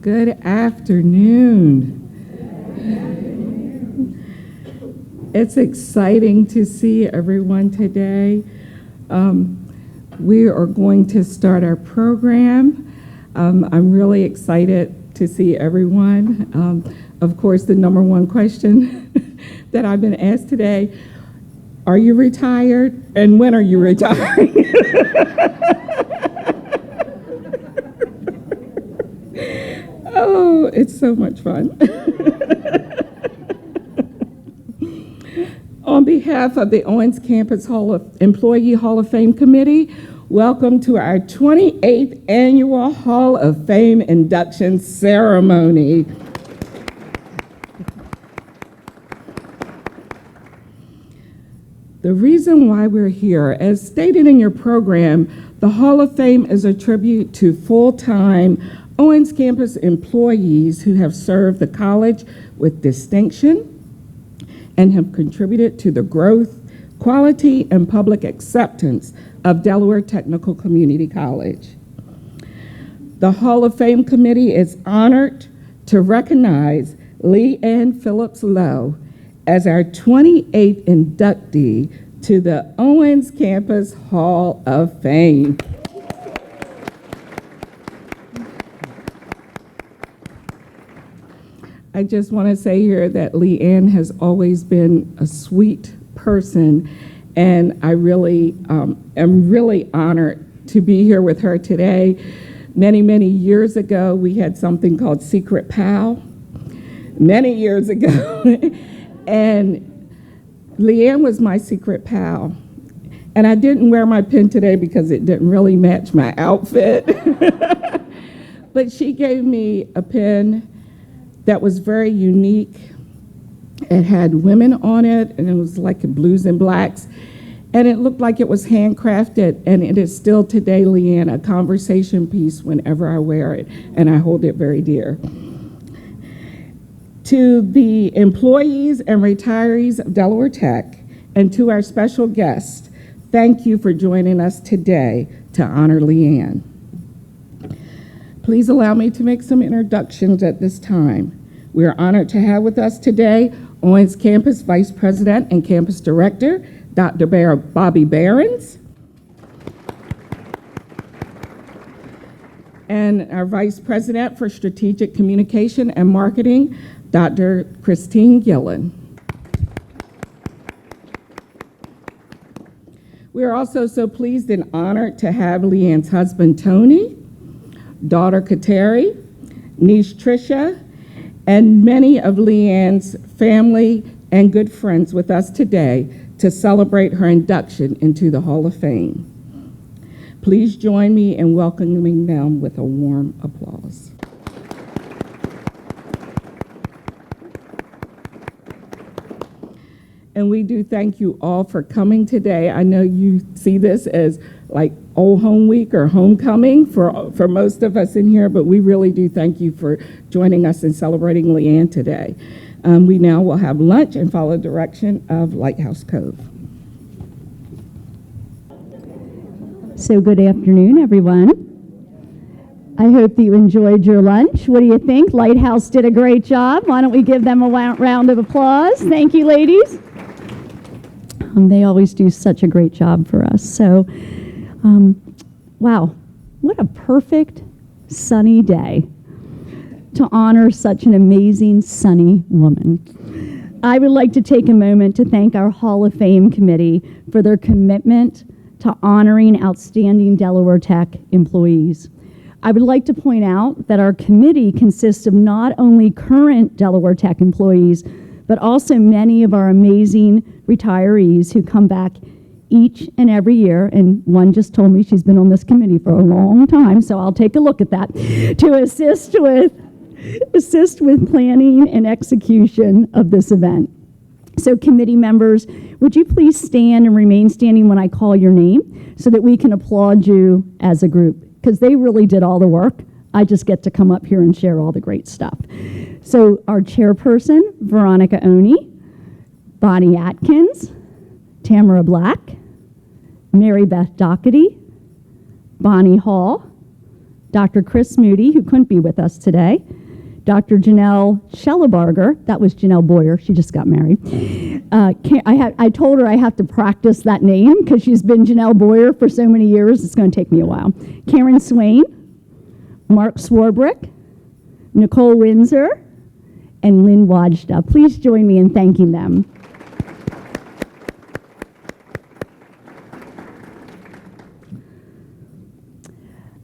Good afternoon. It's exciting to see everyone today. We are going to start our program. I'm really excited to see everyone. Of course, the number one question that I've been asked today, are you retired? And when are you retiring? Oh, it's so much fun. On behalf of the Owens Campus Employee Hall of Fame Committee, welcome to our 28th Annual Hall of Fame Induction Ceremony. The reason why we're here, as stated in your program, the Hall of Fame is a tribute to full-time Owens Campus employees who have served the college with distinction and have contributed to the growth, quality, and public acceptance of Delaware Technical Community College. The Hall of Fame Committee is honored to recognize Leanne Phillips-Lowe as our 28th inductee to the Owens Campus Hall of Fame. I just want to say here that Leanne has always been a sweet person, and I really am really honored to be here with her today. Many, many years ago, we had something called Secret Pal, many years ago, and Leanne was my secret pal. And I didn't wear my pin today because it didn't really match my outfit, but she gave me a pin that was very unique. It had women on it, and it was like blues and blacks, and it looked like it was handcrafted, and it is still today, Leanne, a conversation piece whenever I wear it, and I hold it very dear. To the employees and retirees of Delaware Tech, and to our special guests, thank you for joining us today to honor Leanne. Please allow me to make some introductions at this time. We are honored to have with us today Owens Campus Vice President and Campus Director, Dr. Bobby Behrens, and our Vice President for Strategic Communication and Marketing, Dr. Christine Gillen. We are also so pleased and honored to have Leanne's husband, Tony, daughter, Kateri, niece, Tricia, and many of Leanne's family and good friends with us today to celebrate her induction into the Hall of Fame. Please join me in welcoming them with a warm applause. And we do thank you all for coming today. I know you see this as like Old Home Week or homecoming for most of us in here, but we really do thank you for joining us in celebrating Leanne today. We now will have lunch and follow the direction of Lighthouse Cove. So good afternoon, everyone. I hope that you enjoyed your lunch. What do you think? Lighthouse did a great job. Why don't we give them a round of applause? Thank you, ladies. They always do such a great job for us. So, wow, what a perfect sunny day to honor such an amazing sunny woman. I would like to take a moment to thank our Hall of Fame committee for their commitment to honoring outstanding Delaware Tech employees. I would like to point out that our committee consists of not only current Delaware Tech employees, but also many of our amazing retirees who come back each and every year, and one just told me she's been on this committee for a long time, so I'll take a look at that, to assist with planning and execution of this event. So committee members, would you please stand and remain standing when I call your name so that we can applaud you as a group, because they really did all the work. I just get to come up here and share all the great stuff. So our chairperson, Veronica Oni, Bonnie Atkins, Tamara Black, Mary Beth Doherty, Bonnie Hall, Dr. Chris Moody, who couldn't be with us today, Dr. Janelle Schellebarger, that was Janelle Boyer, she just got married. I told her I have to practice that name because she's been Janelle Boyer for so many years, it's going to take me a while. Karen Swain, Mark Swarbrick, Nicole Windsor, and Lynn Wajda. Please join me in thanking them.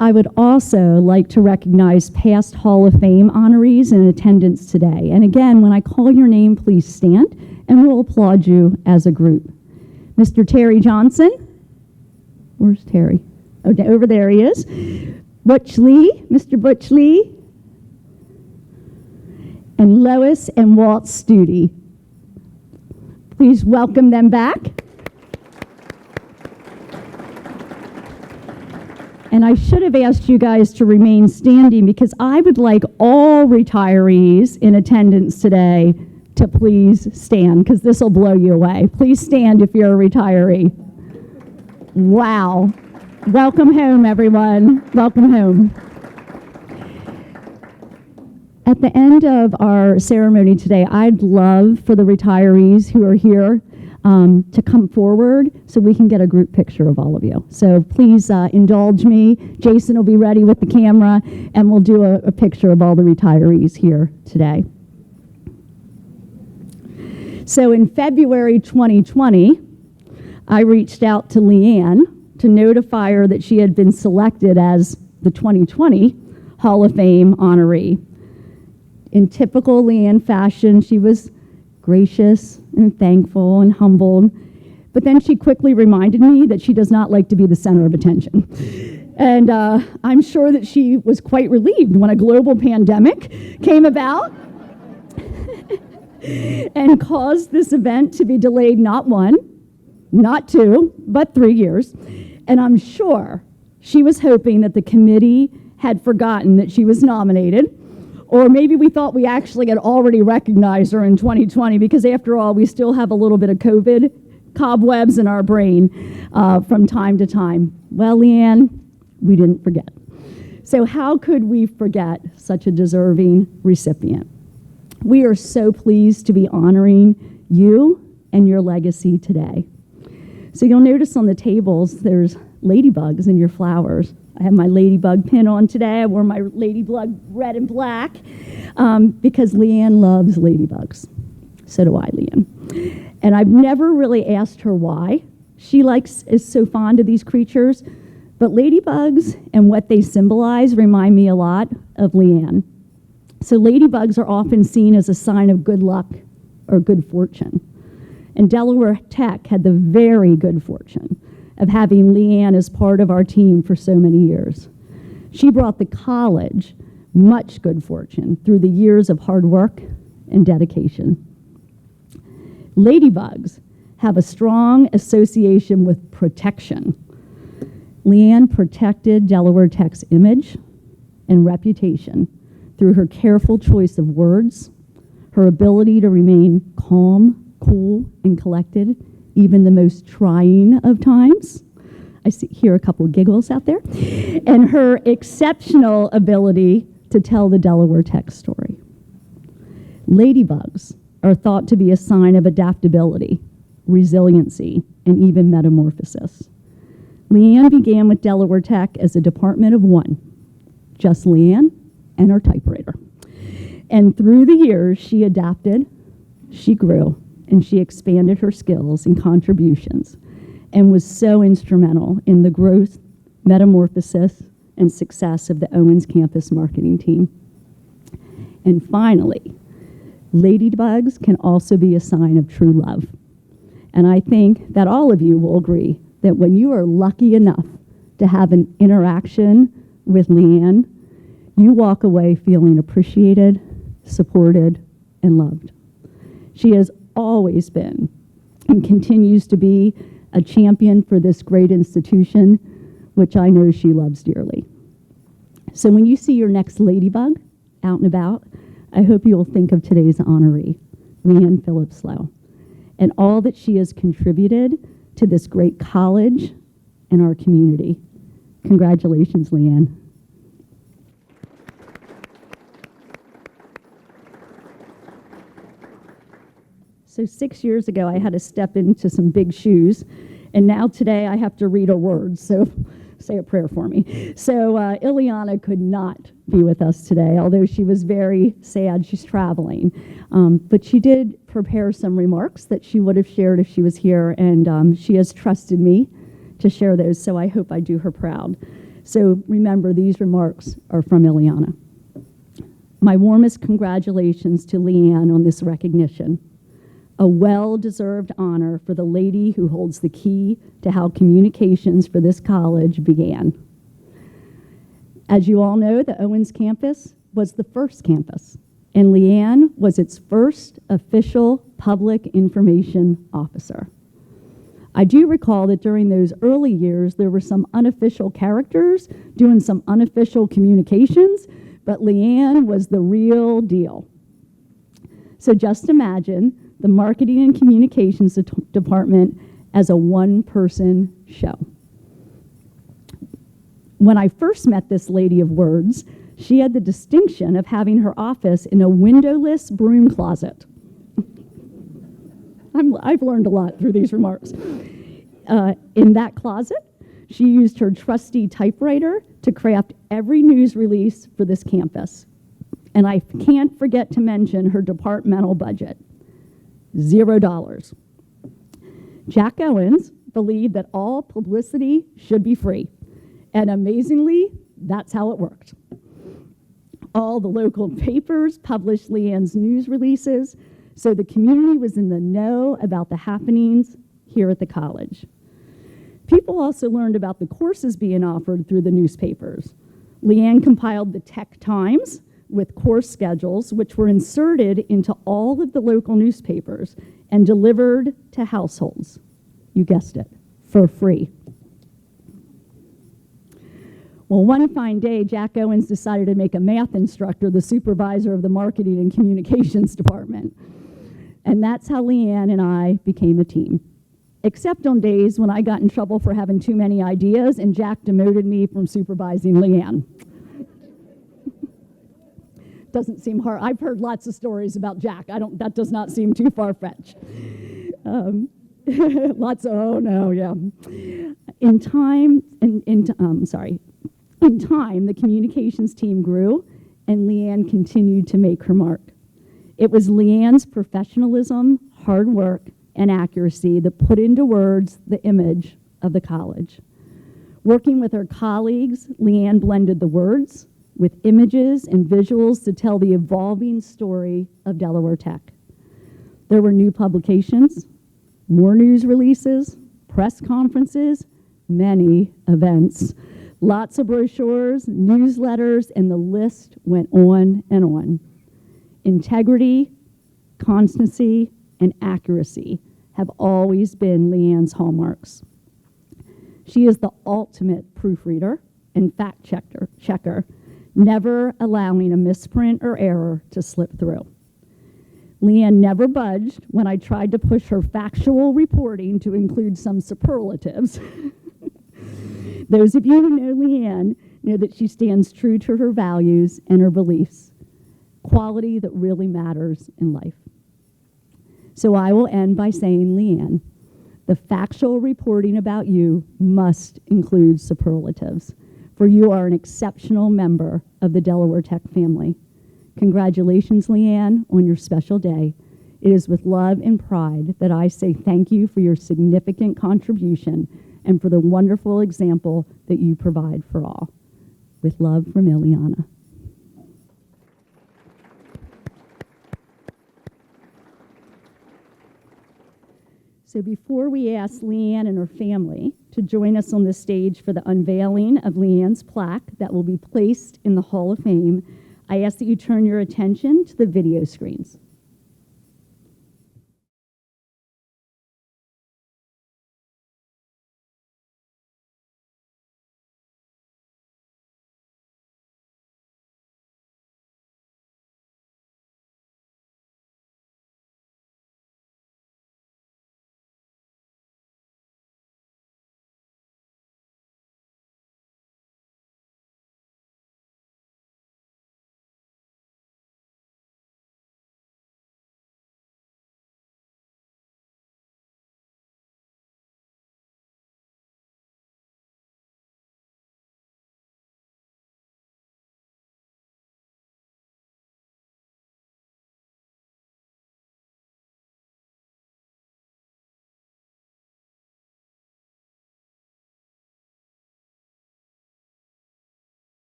I would also like to recognize past Hall of Fame honorees in attendance today. And again, when I call your name, please stand, and we'll applaud you as a group. Mr. Terry Johnson. Where's Terry? Oh, over there he is. Butch Lee, Mr. Butch Lee. And Lois and Walt Studi. Please welcome them back. And I should have asked you guys to remain standing because I would like all retirees in attendance today to please stand because this will blow you away. Please stand if you're a retiree. Wow. Welcome home, everyone. Welcome home. At the end of our ceremony today, I'd love for the retirees who are here to come forward so we can get a group picture of all of you. So please indulge me. Jason will be ready with the camera, and we'll do a picture of all the retirees here today. So in February 2020, I reached out to Leanne to notify her that she had been selected as the 2020 Hall of Fame honoree. In typical Leanne fashion, she was gracious and thankful and humbled. But then she quickly reminded me that she does not like to be the center of attention. And I'm sure that she was quite relieved when a global pandemic came about and caused this event to be delayed not 1, not 2, but 3 years. And I'm sure she was hoping that the committee had forgotten that she was nominated. Or maybe we thought we actually had already recognized her in 2020 because after all, we still have a little bit of COVID cobwebs in our brain from time to time. Well, Leanne, we didn't forget. So how could we forget such a deserving recipient? We are so pleased to be honoring you and your legacy today. So you'll notice on the tables, there's ladybugs in your flowers. I have my ladybug pin on today. I wore my ladybug red and black because Leanne loves ladybugs. So do I, Leanne. And I've never really asked her why she is so fond of these creatures, but ladybugs and what they symbolize remind me a lot of Leanne. So ladybugs are often seen as a sign of good luck or good fortune. And Delaware Tech had the very good fortune of having Leanne as part of our team for so many years. She brought the college much good fortune through the years of hard work and dedication. Ladybugs have a strong association with protection. Leanne protected Delaware Tech's image and reputation through her careful choice of words, her ability to remain calm, cool, and collected, even the most trying of times. I hear a couple of giggles out there. And her exceptional ability to tell the Delaware Tech story. Ladybugs are thought to be a sign of adaptability, resiliency, and even metamorphosis. Leanne began with Delaware Tech as a department of 1, just Leanne and her typewriter. And through the years, she adapted, she grew, and she expanded her skills and contributions and was so instrumental in the growth, metamorphosis, and success of the Owens campus marketing team. And finally, ladybugs can also be a sign of true love. And I think that all of you will agree that when you are lucky enough to have an interaction with Leanne, you walk away feeling appreciated, supported, and loved. She has always been and continues to be a champion for this great institution, which I know she loves dearly. So when you see your next ladybug out and about, I hope you will think of today's honoree, Leanne Phillips-Lowe, and all that she has contributed to this great college and our community. Congratulations, Leanne. So 6 years ago, I had to step into some big shoes, and now today I have to read a word. So say a prayer for me. So Ileana could not be with us today, although she was very sad. She's traveling. But she did prepare some remarks that she would have shared if she was here, and she has trusted me to share those, so I hope I do her proud. So remember, these remarks are from Ileana. My warmest congratulations to Leanne on this recognition. A well-deserved honor for the lady who holds the key to how communications for this college began. As you all know, the Owens campus was the first campus, and Leanne was its first official public information officer. I do recall that during those early years, there were some unofficial characters doing some unofficial communications, but Leanne was the real deal. So just imagine the marketing and communications department as a one-person show. When I first met this lady of words, she had the distinction of having her office in a windowless broom closet. I've learned a lot through these remarks. In that closet, she used her trusty typewriter to craft every news release for this campus. And I can't forget to mention her departmental budget. $0. Jack Owens believed that all publicity should be free. And amazingly, that's how it worked. All the local papers published Leanne's news releases, so the community was in the know about the happenings here at the college. People also learned about the courses being offered through the newspapers. Leanne compiled the Tech Times with course schedules, which were inserted into all of the local newspapers and delivered to households. You guessed it, for free. Well, one fine day, Jack Owens decided to make a math instructor the supervisor of the marketing and communications department. And that's how Leanne and I became a team. Except on days when I got in trouble for having too many ideas and Jack demoted me from supervising Leanne. Doesn't seem hard. I've heard lots of stories about Jack. That does not seem too far-fetched. Lots of, oh no, yeah. In time, the communications team grew and Leanne continued to make her mark. It was Leanne's professionalism, hard work, and accuracy that put into words the image of the college. Working with her colleagues, Leanne blended the words with images and visuals to tell the evolving story of Delaware Tech. There were new publications, more news releases, press conferences, many events, lots of brochures, newsletters, and the list went on and on. Integrity, constancy, and accuracy have always been Leanne's hallmarks. She is the ultimate proofreader and fact checker, never allowing a misprint or error to slip through. Leanne never budged when I tried to push her factual reporting to include some superlatives. Those of you who know Leanne know that she stands true to her values and her beliefs, quality that really matters in life. So I will end by saying, Leanne, the factual reporting about you must include superlatives, for you are an exceptional member of the Delaware Tech family. Congratulations, Leanne, on your special day. It is with love and pride that I say thank you for your significant contribution and for the wonderful example that you provide for all. With love from Ileana. So before we ask Leanne and her family to join us on the stage for the unveiling of Leanne's plaque that will be placed in the Hall of Fame, I ask that you turn your attention to the video screens.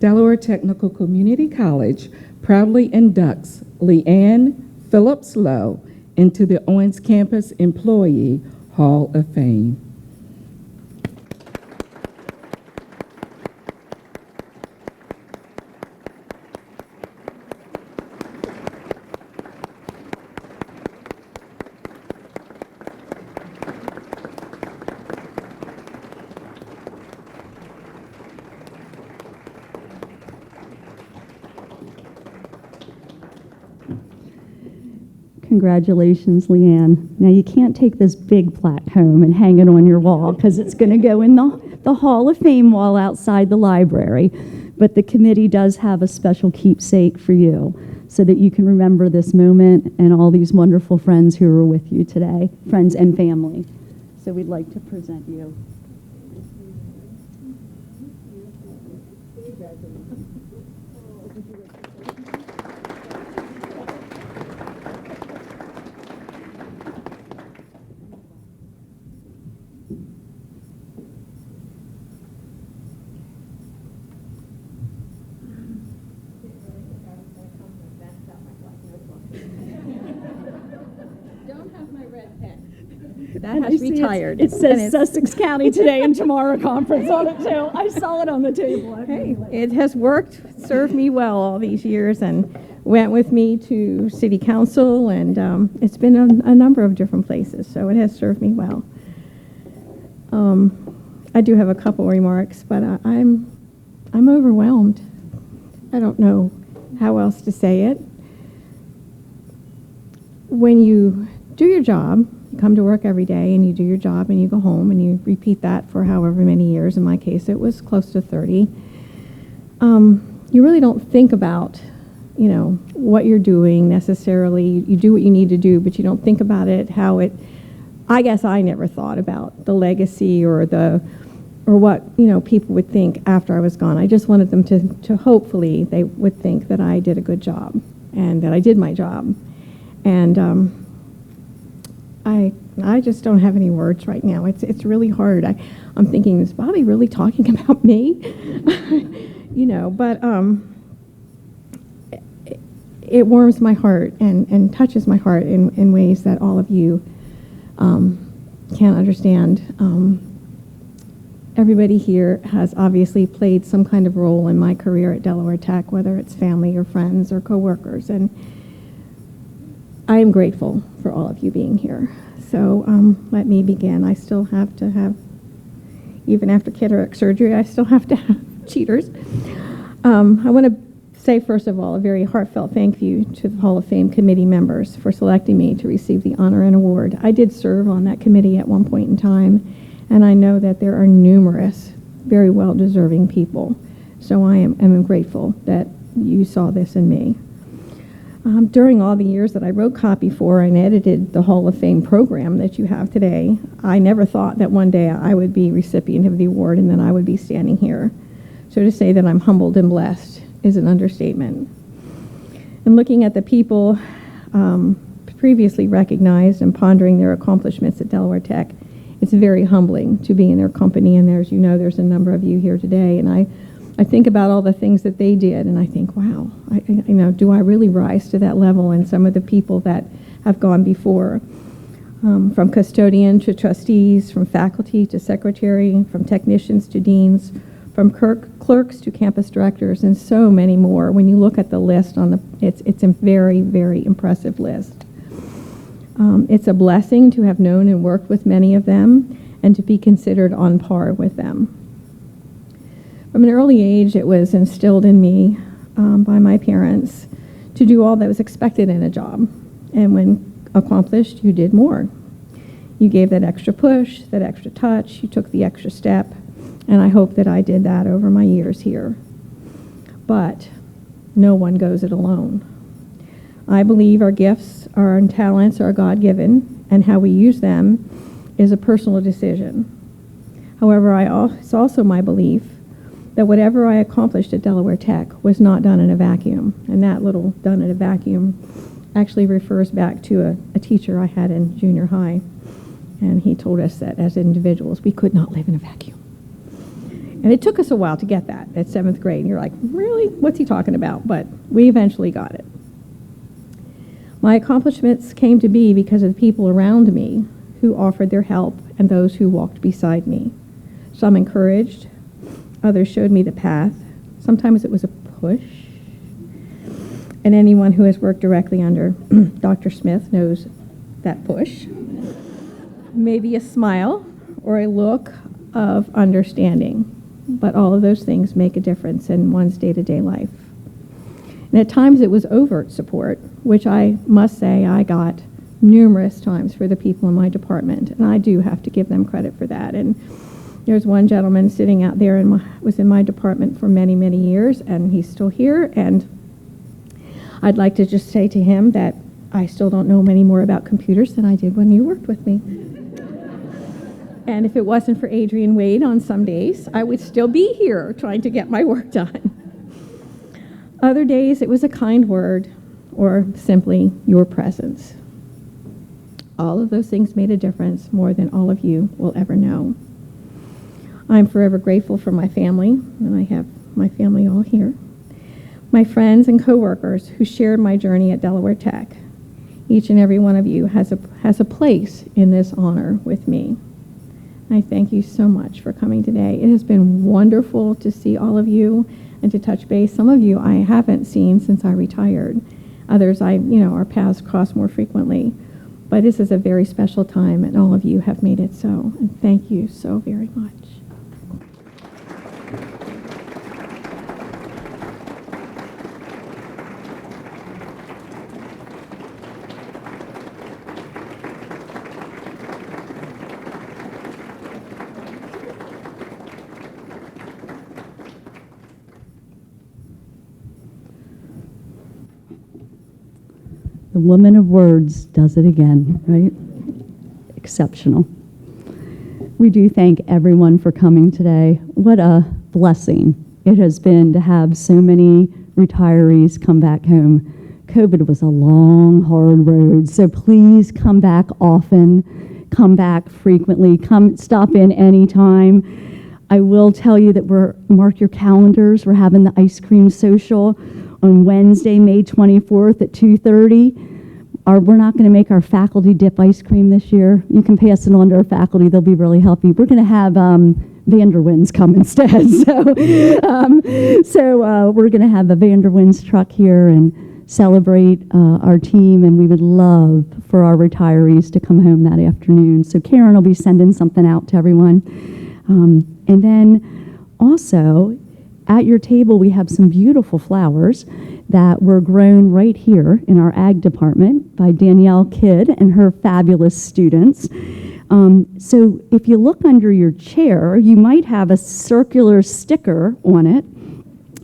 Delaware Technical Community College proudly inducts Leanne Phillips-Lowe into the Owens Campus Employee Hall of Fame. Congratulations, Leanne. Now, you can't take this big plaque home and hang it on your wall because it's going to go in the Hall of Fame wall outside the library. But the committee does have a special keepsake for you so that you can remember this moment and all these wonderful friends who are with you today, friends and family. So we'd like to present you. That has retired. It says Sussex County Today and Tomorrow Conference on it, too. I saw it on the table. Hey, it has worked, served me well all these years, and went with me to city council, and it's been a number of different places, so it has served me well. I do have a couple remarks, but I'm overwhelmed. I don't know how else to say it. When you do your job, you come to work every day and you do your job and you go home and you repeat that for however many years. In my case, it was close to 30. You really don't think about, what you're doing necessarily. You do what you need to do, but you don't think about it, I guess I never thought about the legacy or what, people would think after I was gone. I just wanted them to hopefully they would think that I did a good job and that I did my job. And I just don't have any words right now. It's really hard. I'm thinking, is Bobby really talking about me? But it warms my heart and touches my heart in ways that all of you can't understand. Everybody here has obviously played some kind of role in my career at Delaware Tech, whether it's family or friends or coworkers, and I am grateful for all of you being here. So let me begin. I still have to have, even after cataract surgery, I still have to have cheaters. I want to say, first of all, a very heartfelt thank you to the Hall of Fame committee members for selecting me to receive the honor and award. I did serve on that committee at one point in time, and I know that there are numerous very well-deserving people. So I am grateful that you saw this in me. During all the years that I wrote copy for and edited the Hall of Fame program that you have today, I never thought that one day I would be recipient of the award and then I would be standing here. So to say that I'm humbled and blessed is an understatement. And looking at the people previously recognized and pondering their accomplishments at Delaware Tech, it's very humbling to be in their company, and there's a number of you here today, and I think about all the things that they did, and I think, wow, do I really rise to that level? And some of the people that have gone before, from custodian to trustees, from faculty to secretary, from technicians to deans, from clerks to campus directors, and so many more. When you look at the list it's a very, very impressive list. It's a blessing to have known and worked with many of them and to be considered on par with them. From an early age, it was instilled in me by my parents to do all that was expected in a job. And when accomplished, you did more. You gave that extra push, that extra touch, you took the extra step, and I hope that I did that over my years here. But no one goes it alone. I believe our gifts, our talents are God-given, and how we use them is a personal decision. However, it's also my belief that whatever I accomplished at Delaware Tech was not done in a vacuum. And that little done in a vacuum actually refers back to a teacher I had in junior high. And he told us that as individuals, we could not live in a vacuum. And it took us a while to get that at 7th grade. And you're like, really? What's he talking about? But we eventually got it. My accomplishments came to be because of the people around me who offered their help and those who walked beside me. Some encouraged, others showed me the path. Sometimes it was a push. And anyone who has worked directly under Dr. Smith knows that push. Maybe a smile or a look of understanding. But all of those things make a difference in one's day-to-day life. And at times it was overt support, which I must say I got numerous times for the people in my department, and I do have to give them credit for that. And there's one gentleman sitting out there and was in my department for many, many years, and he's still here, and I'd like to just say to him that I still don't know many more about computers than I did when you worked with me. And if it wasn't for Adrian Wade on some days, I would still be here trying to get my work done. Other days, it was a kind word or simply your presence. All of those things made a difference more than all of you will ever know. I'm forever grateful for my family, and I have my family all here. My friends and coworkers who shared my journey at Delaware Tech. Each and every one of you has a place in this honor with me. I thank you so much for coming today. It has been wonderful to see all of you and to touch base. Some of you I haven't seen since I retired. Others our paths cross more frequently. But this is a very special time, and all of you have made it so. And thank you so very much. The woman of words does it again, right? Exceptional. We do thank everyone for coming today. What a blessing it has been to have so many retirees come back home. COVID was a long, hard road, so please come back often, come back frequently, come stop in anytime. I will tell you that mark your calendars. We're having the ice cream social on Wednesday, May 24th at 2:30. We're not going to make our faculty dip ice cream this year. You can pass it on to our faculty. They'll be really happy. We're going to have Vanderwins come instead. So we're going to have a Vanderwins truck here and celebrate our team, and we would love for our retirees to come home that afternoon. So Karen will be sending something out to everyone. And then also, at your table, we have some beautiful flowers that were grown right here in our ag department by Danielle Kidd and her fabulous students. So if you look under your chair, you might have a circular sticker on it.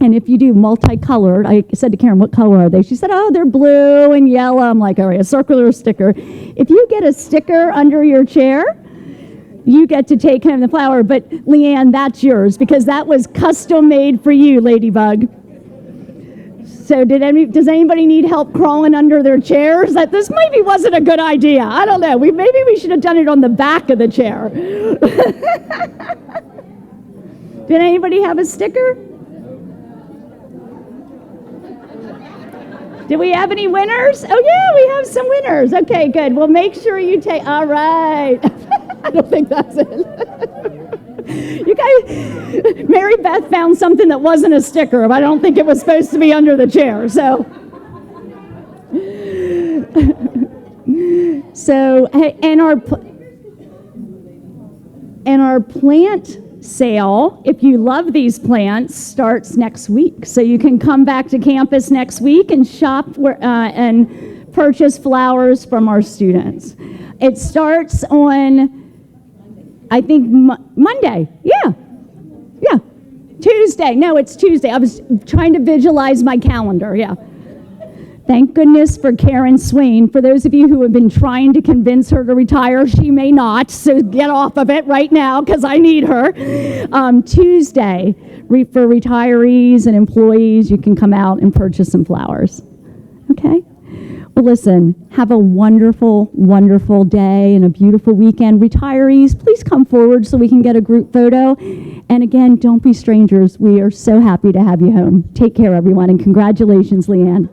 And if you do multicolored, I said to Karen, what color are they? She said, oh, they're blue and yellow. I'm like, all right, a circular sticker. If you get a sticker under your chair, you get to take home the flower, but Leanne, that's yours because that was custom made for you, Ladybug. So does anybody need help crawling under their chairs? This maybe wasn't a good idea. I don't know. Maybe we should have done it on the back of the chair. Did anybody have a sticker? Did we have any winners? Oh yeah, we have some winners. Okay, good. Well, make sure you take, all right. I don't think that's it. You guys, Mary Beth found something that wasn't a sticker, but I don't think it was supposed to be under the chair, so. And our plant sale, if you love these plants, starts next week. So you can come back to campus next week and shop and purchase flowers from our students. It starts on, I think, Monday. Yeah. Tuesday. No, it's Tuesday. I was trying to visualize my calendar. Yeah. Thank goodness for Karen Swain. For those of you who have been trying to convince her to retire, she may not, so get off of it right now because I need her. Tuesday, for retirees and employees, you can come out and purchase some flowers. Okay? But listen, have a wonderful, wonderful day and a beautiful weekend. Retirees, please come forward so we can get a group photo. And again, don't be strangers. We are so happy to have you home. Take care, everyone, and congratulations, Leanne.